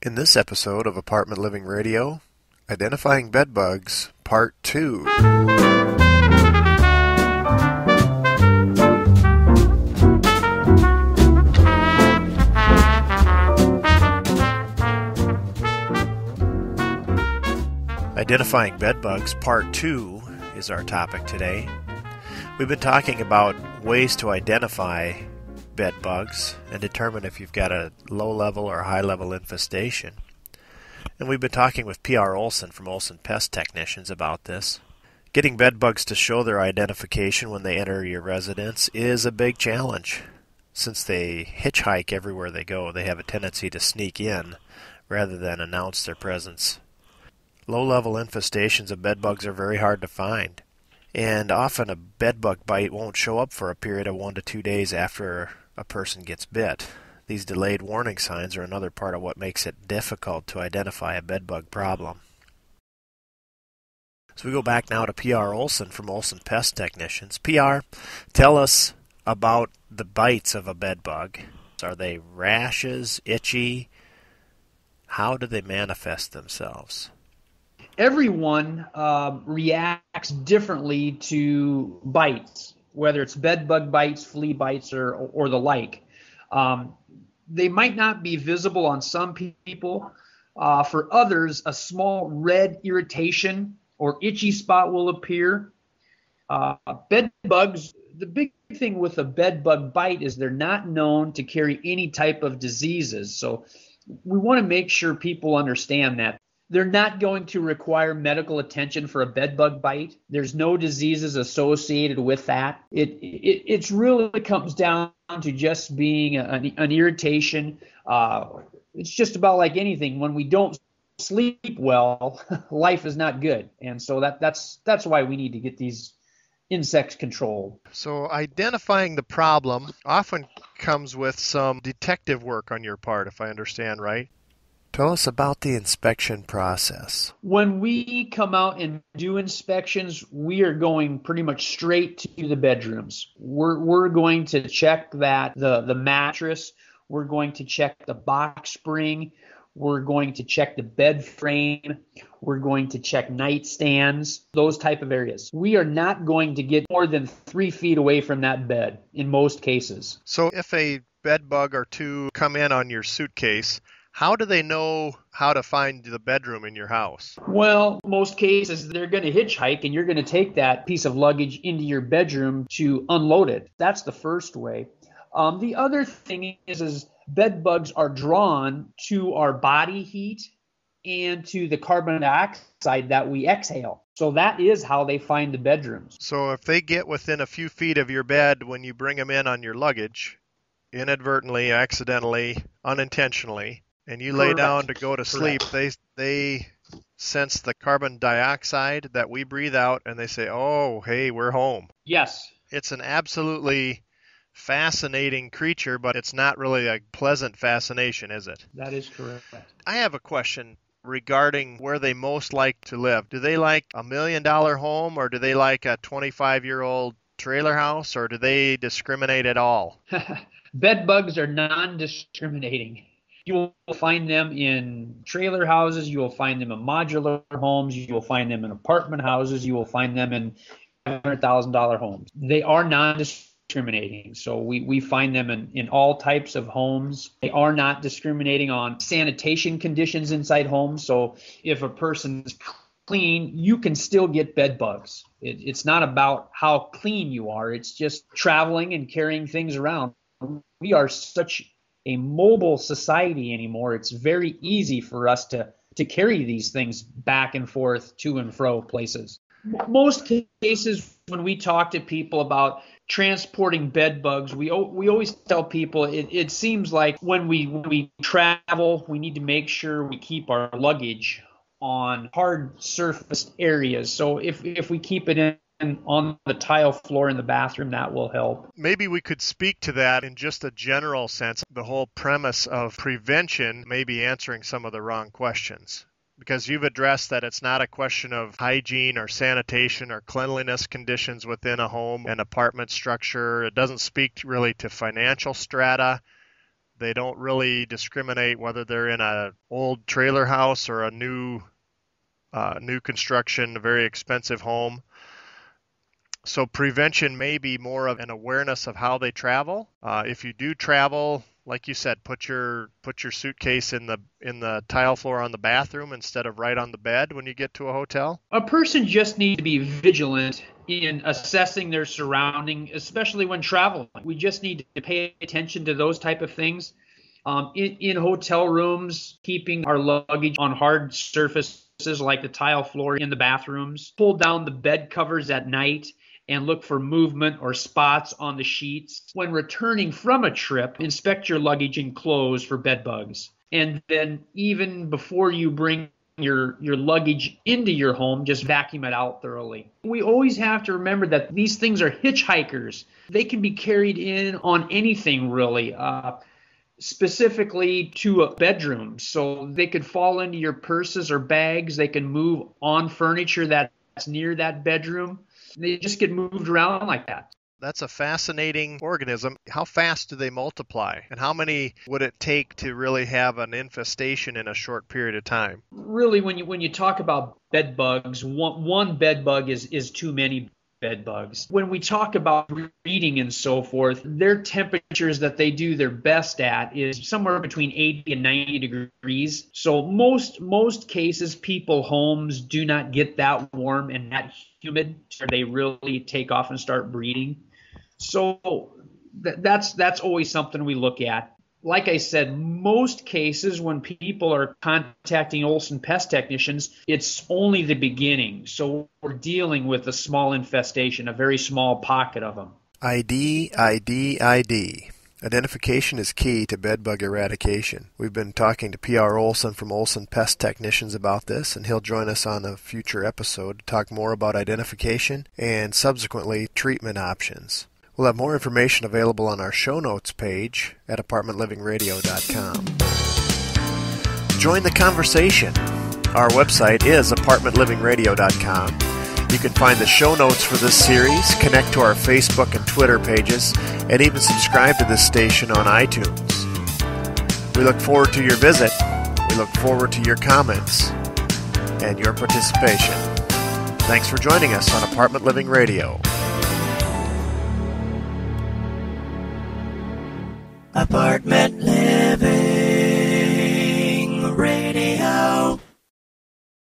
In this episode of Apartment Living Radio, Identifying Bedbugs, Part 2. Identifying Bedbugs, Part 2 is our topic today. We've been talking about ways to identify bed bugs and determine if you've got a low-level or high-level infestation. And we've been talking with P.R. Olson from Olson Pest Technicians about this. Getting bed bugs to show their identification when they enter your residence is a big challenge. Since they hitchhike everywhere they go, they have a tendency to sneak in rather than announce their presence. Low-level infestations of bed bugs are very hard to find. And often a bed bug bite won't show up for a period of 1 to 2 days after a person gets bit. These delayed warning signs are another part of what makes it difficult to identify a bed bug problem. So we go back now to P.R. Olson from Olson Pest Technicians. P.R., tell us about the bites of a bed bug. Are they rashes, itchy? How do they manifest themselves? Everyone reacts differently to bites, whether it's bed bug bites, flea bites, or the like. They might not be visible on some people. For others, a small red irritation or itchy spot will appear. Bed bugs, the big thing with a bed bug bite is they're not known to carry any type of diseases. So we want to make sure people understand that. They're not going to require medical attention for a bed bug bite. There's no diseases associated with that. It really comes down to just being an irritation. It's just about like anything. When we don't sleep well, life is not good. And so that's why we need to get these insects controlled. So identifying the problem often comes with some detective work on your part, if I understand right. Tell us about the inspection process. When we come out and do inspections, we are going pretty much straight to the bedrooms. We're going to check that the mattress. We're going to check the box spring. We're going to check the bed frame. We're going to check nightstands, those type of areas. We are not going to get more than 3 feet away from that bed in most cases. So if a bed bug or two come in on your suitcase, how do they know how to find the bedroom in your house? Well, most cases, they're going to hitchhike, and you're going to take that piece of luggage into your bedroom to unload it. That's the first way. The other thing is bed bugs are drawn to our body heat and to the carbon dioxide that we exhale. So that is how they find the bedrooms. So if they get within a few feet of your bed when you bring them in on your luggage, inadvertently, accidentally, unintentionally, and you lay down to go to sleep, they sense the carbon dioxide that we breathe out, and they say, oh, hey, we're home. Yes. It's an absolutely fascinating creature, but it's not really a pleasant fascination, is it? That is correct. I have a question regarding where they most like to live. Do they like $1 million home, or do they like a 25-year-old trailer house, or do they discriminate at all? Bed bugs are non-discriminating. You will find them in trailer houses. You will find them in modular homes. You will find them in apartment houses. You will find them in $500,000 homes. They are non-discriminating. So we find them in all types of homes. They are not discriminating on sanitation conditions inside homes. So if a person's clean, you can still get bed bugs. It's not about how clean you are. It's just traveling and carrying things around. We are such a mobile society anymore. It's very easy for us to carry these things back and forth to and fro places. Most cases when we talk to people about transporting bed bugs, we always tell people it seems like when we travel, we need to make sure we keep our luggage on hard surfaced areas. So if we keep it in on the tile floor in the bathroom, that will help. Maybe we could speak to that in just a general sense. The whole premise of prevention may be answering some of the wrong questions, because you've addressed that it's not a question of hygiene or sanitation or cleanliness conditions within a home and apartment structure. It doesn't speak really to financial strata. They don't really discriminate whether they're in an old trailer house or a new construction, a very expensive home. So prevention may be more of an awareness of how they travel. If you do travel, like you said, put your suitcase in the tile floor on the bathroom instead of right on the bed when you get to a hotel. A person just needs to be vigilant in assessing their surrounding, especially when traveling. We just need to pay attention to those type of things. In hotel rooms, keeping our luggage on hard surfaces like the tile floor in the bathrooms. Pull down the bed covers at night and look for movement or spots on the sheets. When returning from a trip, inspect your luggage and clothes for bed bugs. And then even before you bring your luggage into your home, just vacuum it out thoroughly. We always have to remember that these things are hitchhikers. They can be carried in on anything really, specifically to a bedroom. So they could fall into your purses or bags. They can move on furniture that's near that bedroom. They just get moved around like that. That's a fascinating organism. How fast do they multiply? And how many would it take to really have an infestation in a short period of time? Really, when you talk about bed bugs, one bed bug is too many bed bugs. When we talk about breeding and so forth, their temperatures that they do their best at is somewhere between 80 and 90 degrees. So most cases, homes do not get that warm and that humid where they really take off and start breeding. So that's always something we look at. Like I said, most cases when people are contacting Olson Pest Technicians, it's only the beginning. So we're dealing with a small infestation, a very small pocket of them. ID. Identification is key to bedbug eradication. We've been talking to P.R. Olson from Olson Pest Technicians about this, and he'll join us on a future episode to talk more about identification and subsequently treatment options. We'll have more information available on our show notes page at apartmentlivingradio.com. Join the conversation. Our website is apartmentlivingradio.com. You can find the show notes for this series, connect to our Facebook and Twitter pages, and even subscribe to this station on iTunes. We look forward to your visit. We look forward to your comments and your participation. Thanks for joining us on Apartment Living Radio. Apartment Living Radio.